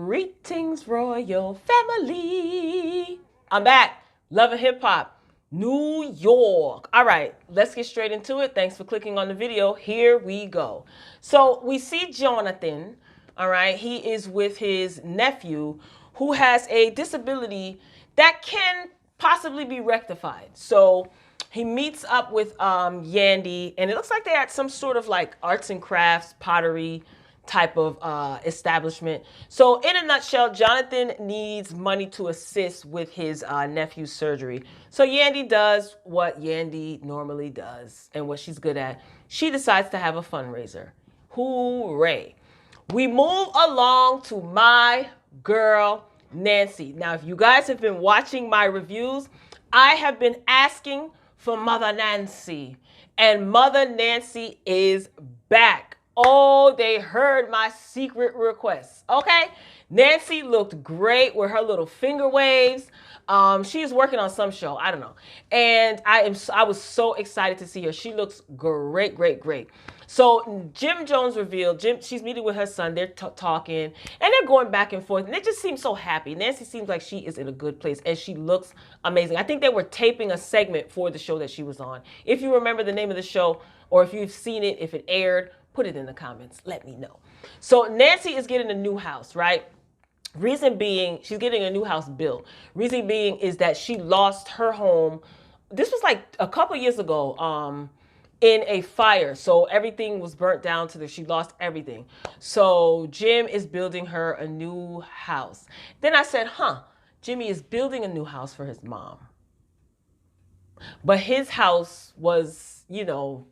Greetings, royal family. I'm back. Love and hip hop. New York. All right, let's get straight into it. Thanks for clicking on the video. Here we go. So we see Jonathan. All right, he is with his nephew who has a disability that can possibly be rectified. So he meets up with Yandy, and it looks like they're at some sort of like arts and crafts, pottery type of establishment. So in a nutshell, Jonathan needs money to assist with his nephew's surgery. So Yandy does what Yandy normally does and what she's good at. She decides to have a fundraiser. Hooray. We move along to my girl, Nancy. Now, if you guys have been watching my reviews, I have been asking for Mother Nancy, and Mother Nancy is back. Oh, they heard my secret requests. Okay, Nancy looked great with her little finger waves. She's working on some show, I don't know, and I was so excited to see her. She looks great, great, great. So Jim Jones revealed, she's meeting with her son. They're talking, and they're going back and forth, and they just seem so happy. Nancy seems like she is in a good place, and she looks amazing. I think they were taping a segment for the show that she was on. If you remember the name of the show, or if you've seen it, if it aired, put it in the comments. Let me know. So Nancy is getting a new house, right? Reason being, she's getting a new house built. Reason being is that she lost her home. This was like a couple years ago, in a fire. So everything was burnt down she lost everything. So Jim is building her a new house. Then I said, Jimmy is building a new house for his mom. But his house was, listen,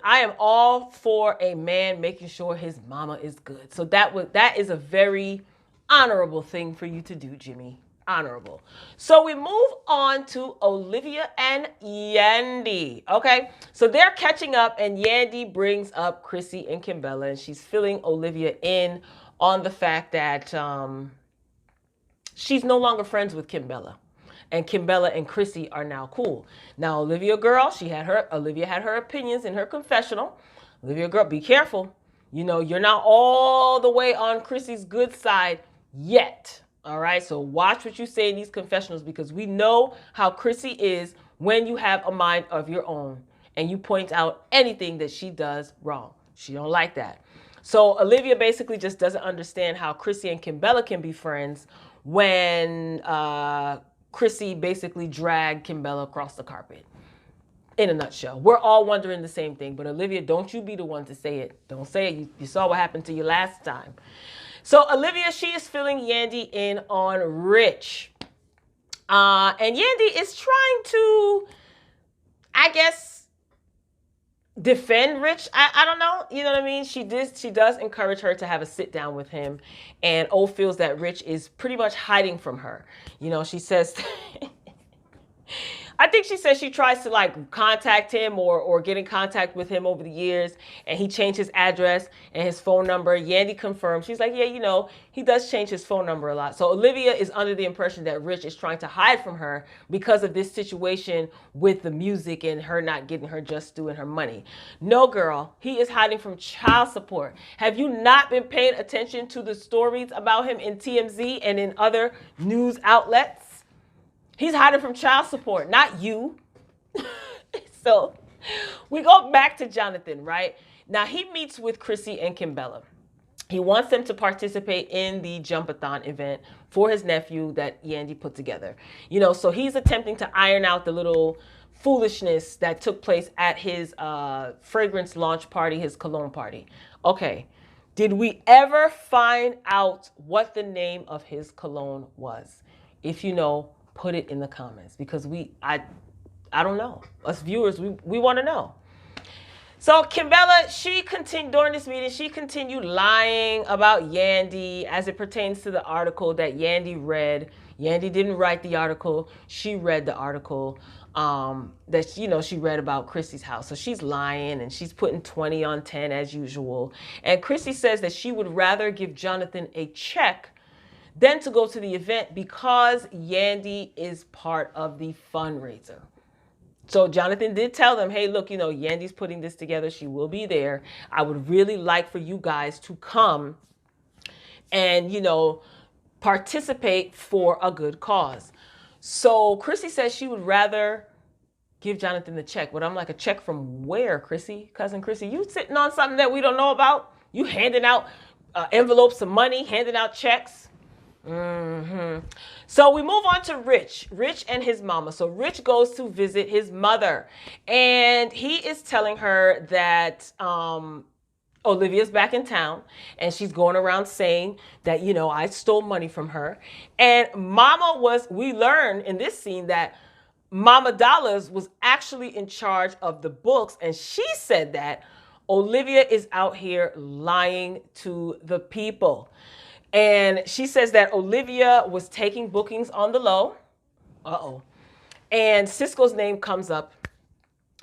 I am all for a man making sure his mama is good. So that is a very honorable thing for you to do, Jimmy. Honorable. So we move on to Olivia and Yandy. Okay, so they're catching up, and Yandy brings up Chrissy and Kimbella, and she's filling Olivia in on the fact that she's no longer friends with Kimbella. And Kimbella and Chrissy are now cool. Now, Olivia girl, Olivia had her opinions in her confessional. Olivia girl, be careful. You're not all the way on Chrissy's good side yet. All right, so watch what you say in these confessionals, because we know how Chrissy is when you have a mind of your own and you point out anything that she does wrong. She don't like that. So Olivia basically just doesn't understand how Chrissy and Kimbella can be friends when Chrissy basically dragged Kimbella across the carpet. In a nutshell, we're all wondering the same thing, but Olivia, don't you be the one to say it. Don't say it. You saw what happened to you last time. So Olivia, she is filling Yandy in on Rich. And Yandy is trying to, I guess, defend Rich. I don't know. You know what I mean? She does encourage her to have a sit down with him. And O feels that Rich is pretty much hiding from her. She says... I think she says she tries to like contact him or get in contact with him over the years, and he changed his address and his phone number. Yandy confirmed. She's like, yeah, he does change his phone number a lot. So Olivia is under the impression that Rich is trying to hide from her because of this situation with the music and her not getting her just due and her money. No, girl, he is hiding from child support. Have you not been paying attention to the stories about him in TMZ and in other news outlets? He's hiding from child support, not you. So we go back to Jonathan, right? Now he meets with Chrissy and Kimbella. He wants them to participate in the Jump-a-thon event for his nephew that Yandy put together. So he's attempting to iron out the little foolishness that took place at his fragrance launch party, his cologne party. Okay, did we ever find out what the name of his cologne was? If you know, put it in the comments, because I don't know. Us viewers, we want to know. So Kimbella, during this meeting, she continued lying about Yandy as it pertains to the article that Yandy read. Yandy didn't write the article. She read the article that, she read about Chrissy's house. So she's lying, and she's putting 20 on 10 as usual. And Chrissy says that she would rather give Jonathan a check than to go to the event because Yandy is part of the fundraiser. So Jonathan did tell them, hey, look, Yandy's putting this together. She will be there. I would really like for you guys to come and, participate for a good cause. So Chrissy says she would rather give Jonathan the check. But I'm like, a check from where, Chrissy? Cousin Chrissy, you sitting on something that we don't know about? You handing out envelopes of money, handing out checks? So we move on to Rich and his mama. So Rich goes to visit his mother, and he is telling her that Olivia's back in town, and she's going around saying that, I stole money from her. And we learned in this scene that Mama Dollars was actually in charge of the books, and she said that Olivia is out here lying to the people. And she says that Olivia was taking bookings on the low. And Cisco's name comes up,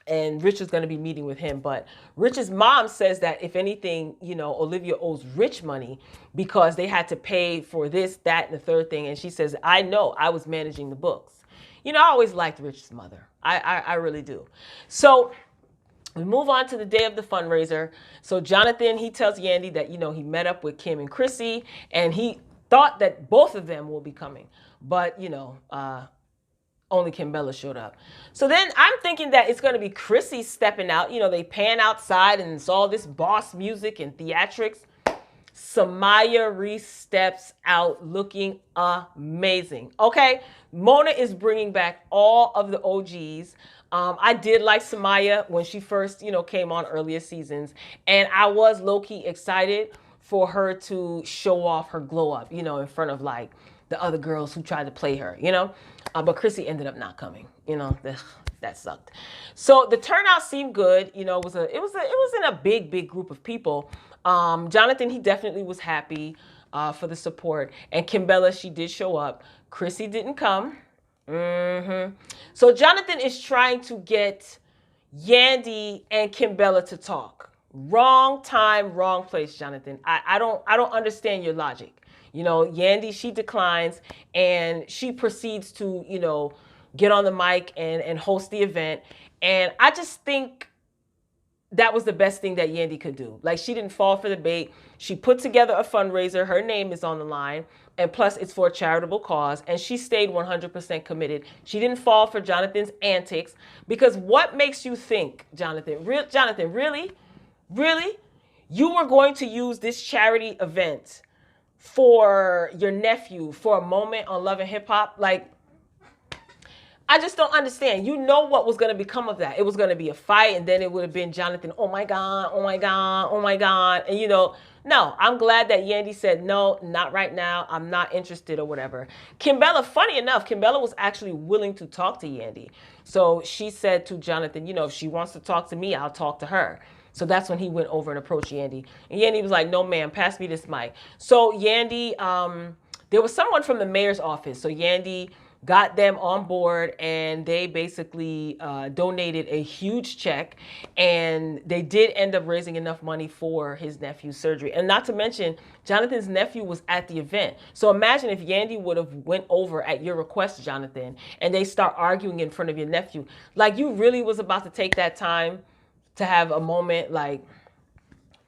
and Rich is going to be meeting with him. But Rich's mom says that if anything, Olivia owes Rich money because they had to pay for this, that, and the third thing. And she says, I know, I was managing the books. I always liked Rich's mother. I really do. So we move on to the day of the fundraiser. So Jonathan, he tells Yandy that, he met up with Kim and Chrissy, and he thought that both of them will be coming. But, only Kimbella showed up. So then I'm thinking that it's going to be Chrissy stepping out. They pan outside and it's all this boss music and theatrics. Samaya Reese steps out looking amazing. Okay, Mona is bringing back all of the OGs. I did like Samaya when she first, came on earlier seasons. And I was low-key excited for her to show off her glow up, in front of like the other girls who tried to play her, But Chrissy ended up not coming, that sucked. So the turnout seemed good. It was in a big group of people. Jonathan, he definitely was happy for the support. And Kimbella, she did show up. Chrissy didn't come. So Jonathan is trying to get Yandy and Kimbella to talk. Wrong time, wrong place, Jonathan. I don't understand your logic. Yandy, she declines, and she proceeds to, get on the mic and host the event. And I just think that was the best thing that Yandy could do. Like, she didn't fall for the bait. She put together a fundraiser. Her name is on the line. And plus, it's for a charitable cause. And she stayed 100% committed. She didn't fall for Jonathan's antics. Because what makes you think, Jonathan, really? You were going to use this charity event for your nephew for a moment on Love and Hip Hop? Like, I just don't understand. What was going to become of that. It was going to be a fight, and then it would have been Jonathan, oh my God. And, no, I'm glad that Yandy said, no, not right now. I'm not interested or whatever. Kimbella, funny enough, Kimbella was actually willing to talk to Yandy. So she said to Jonathan, if she wants to talk to me, I'll talk to her. So that's when he went over and approached Yandy. And Yandy was like, no, ma'am, pass me this mic. So Yandy, there was someone from the mayor's office. So Yandy got them on board, and they basically donated a huge check, and they did end up raising enough money for his nephew's surgery. And not to mention, Jonathan's nephew was at the event. So imagine if Yandy would have went over at your request, Jonathan, and they start arguing in front of your nephew. Like, you really was about to take that time to have a moment. Like,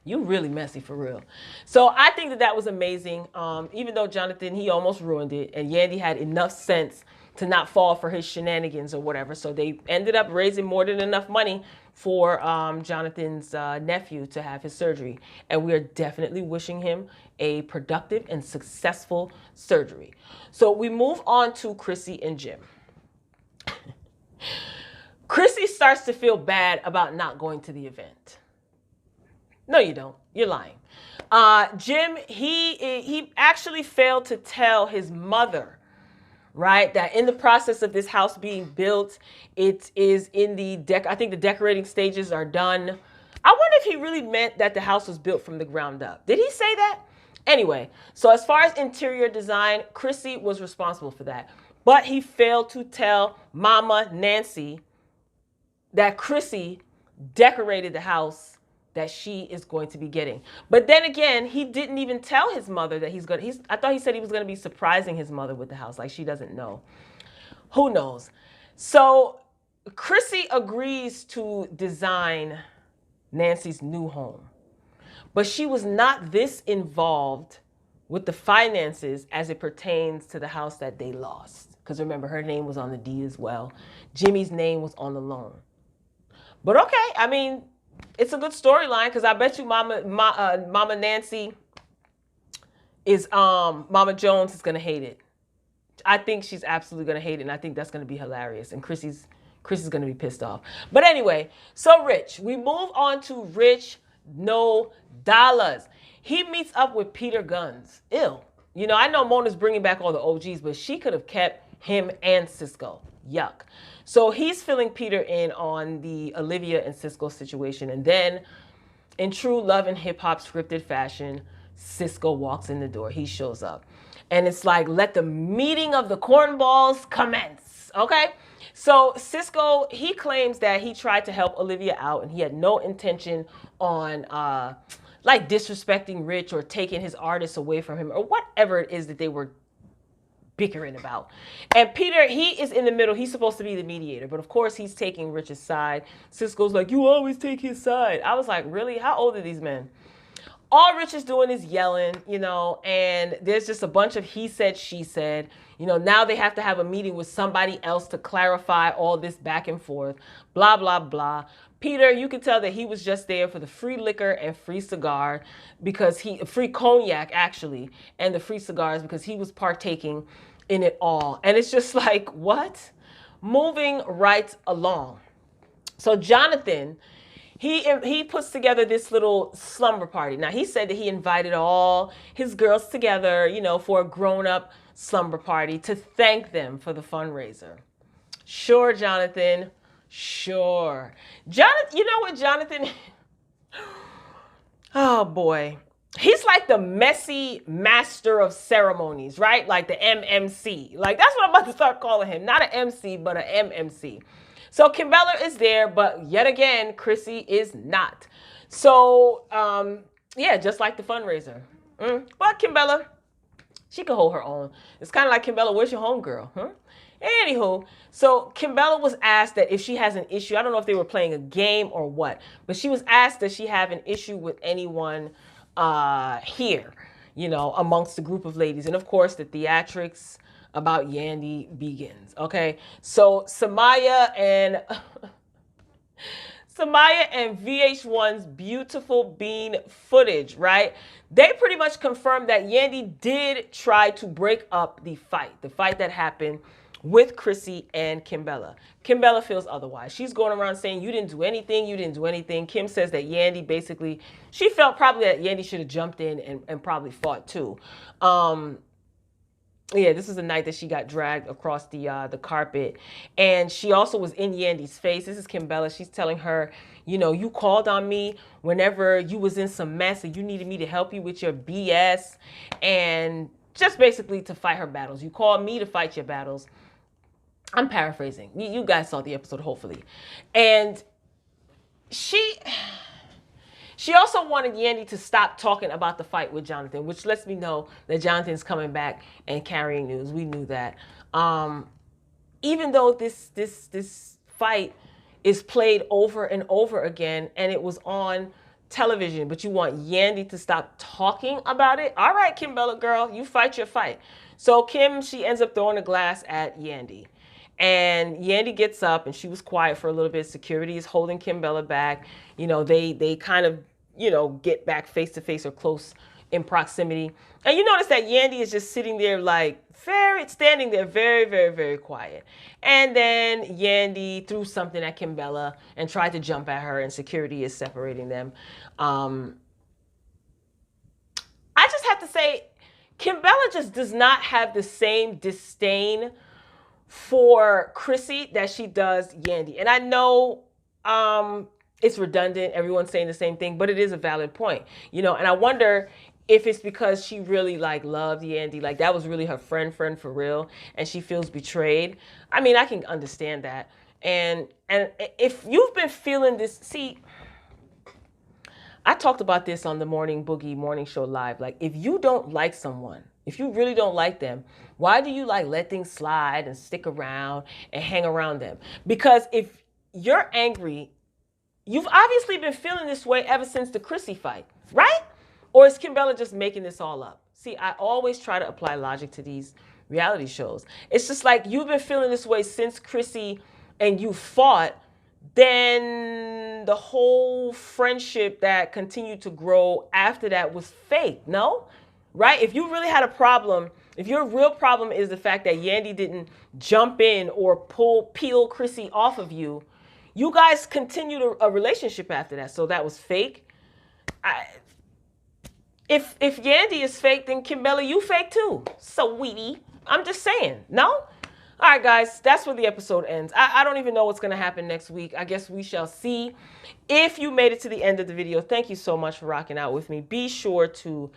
you really messy for real. So I think that was amazing. Even though Jonathan, he almost ruined it, and Yandy had enough sense to not fall for his shenanigans or whatever. So they ended up raising more than enough money for Jonathan's nephew to have his surgery. And we are definitely wishing him a productive and successful surgery. So we move on to Chrissy and Jim. Chrissy starts to feel bad about not going to the event. No, you don't. You're lying. Jim, he actually failed to tell his mother, right, that in the process of this house being built, it is in I think the decorating stages are done. I wonder if he really meant that the house was built from the ground up. Did he say that? Anyway, so as far as interior design, Chrissy was responsible for that. But he failed to tell Mama Nancy that Chrissy decorated the house that she is going to be getting. But then again, he didn't even tell his mother that I thought he said he was going to be surprising his mother with the house. Like, she doesn't know. Who knows? So Chrissy agrees to design Nancy's new home, but she was not this involved with the finances as it pertains to the house that they lost. Because remember, her name was on the deed as well. Jimmy's name was on the loan. But okay, I mean, it's a good storyline because I bet you Mama Nancy is Mama Jones is gonna hate it. I think she's absolutely gonna hate it, and I think that's gonna be hilarious. And Chrissy's gonna be pissed off. But anyway, so Rich, we move on to Rich No Dollars. He meets up with Peter Guns. Ew. You know, I know Mona's bringing back all the OGs, but she could have kept him and Cisco. Yuck. So he's filling Peter in on the Olivia and Cisco situation. And then, in true Love and Hip Hop scripted fashion, Cisco walks in the door. He shows up. And it's like, let the meeting of the cornballs commence. Okay? So Cisco, he claims that he tried to help Olivia out and he had no intention on like disrespecting Rich or taking his artists away from him or whatever it is that they were bickering about. And Peter, he is in the middle. He's supposed to be the mediator, but of course he's taking Rich's side. Cisco's like, you always take his side. I was like, really? How old are these men? All Rich is doing is yelling, you know, and there's just a bunch of he said, she said. You know, now they have to have a meeting with somebody else to clarify all this back and forth, blah, blah, blah. Peter, you can tell that he was just there for the free liquor and free cigar because free cognac, actually, and the free cigars because he was partaking in it all. And it's just like, what? Moving right along. So Jonathan, he puts together this little slumber party. Now, he said that he invited all his girls together, you know, for a grown-up slumber party to thank them for the fundraiser. Sure, Jonathan. Sure. Jonathan, you know what, Jonathan? Oh, boy. He's like the messy master of ceremonies, right? Like the MMC. Like, that's what I'm about to start calling him. Not an MC, but an MMC. So Kimbella is there, but yet again, Chrissy is not. So, yeah, just like the fundraiser. But Kimbella, she can hold her own. It's kind of like, Kimbella, where's your homegirl? Huh? Anywho, so Kimbella was asked that if she has an issue, I don't know if they were playing a game or what, but she was asked does she have an issue with anyone here, you know, amongst the group of ladies. And of course, the theatrics about Yandy begins. Okay, so Samaya and VH1's Beautiful Bean footage, right? They pretty much confirmed that Yandy did try to break up the fight that happened with Chrissy and Kimbella. Kimbella feels otherwise. She's going around saying, you didn't do anything, you didn't do anything. Kim says that Yandy basically, she felt probably that Yandy should have jumped in and probably fought too. Yeah, this is the night that she got dragged across the carpet. And she also was in Yandy's face. This is Kimbella. She's telling her, you know, you called on me whenever you was in some mess and you needed me to help you with your BS. And just basically to fight her battles. You called me to fight your battles. I'm paraphrasing. You guys saw the episode, hopefully. And she also wanted Yandy to stop talking about the fight with Jonathan, which lets me know that Jonathan's coming back and carrying news. We knew that. Even though this fight is played over and over again and it was on television, but you want Yandy to stop talking about it? All right, Kimbella girl, you fight your fight. So Kim, she ends up throwing a glass at Yandy. And Yandy gets up and she was quiet for a little bit. Security is holding Kimbella back. You know, they kind of, you know, get back face to face or close in proximity. And you notice that Yandy is just sitting there like standing there very, very, very quiet. And then Yandy threw something at Kimbella and tried to jump at her and security is separating them. I just have to say, Kimbella just does not have the same disdain for Chrissy that she does Yandy. And I know it's redundant, everyone's saying the same thing, but it is a valid point, you know. And I wonder if it's because she really like loved Yandy, like that was really her friend for real, and she feels betrayed. I mean, I can understand that. And if you've been feeling this, see, I talked about this on the Morning Boogie Morning Show Live. Like, if you don't like someone, If you really don't like them, why do you like let things slide and stick around and hang around them? Because if you're angry, you've obviously been feeling this way ever since the Chrissy fight, right? Or is Kimbella just making this all up? See, I always try to apply logic to these reality shows. It's just like you've been feeling this way since Chrissy and you fought, then the whole friendship that continued to grow after that was fake, no? Right? If you really had a problem, if your real problem is the fact that Yandy didn't jump in or peel Chrissy off of you, you guys continued a relationship after that. So that was fake. If Yandy is fake, then Kimbella, you fake too. Sweetie. I'm just saying. No? All right, guys, that's where the episode ends. I don't even know what's going to happen next week. I guess we shall see. If you made it to the end of the video, thank you so much for rocking out with me. Be sure to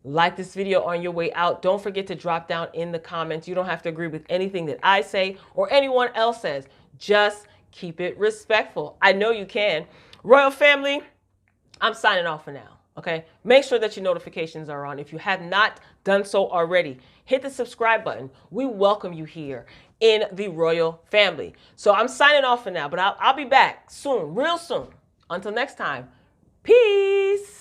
like this video on your way out. Don't forget to drop down in the comments. You don't have to agree with anything that I say or anyone else says. Just keep it respectful. I know you can. Royal family, I'm signing off for now. Okay? Make sure that your notifications are on. If you have not done so already, hit the subscribe button. We welcome you here in the Royal family. So I'm signing off for now, but I'll be back soon, real soon. Until next time, peace.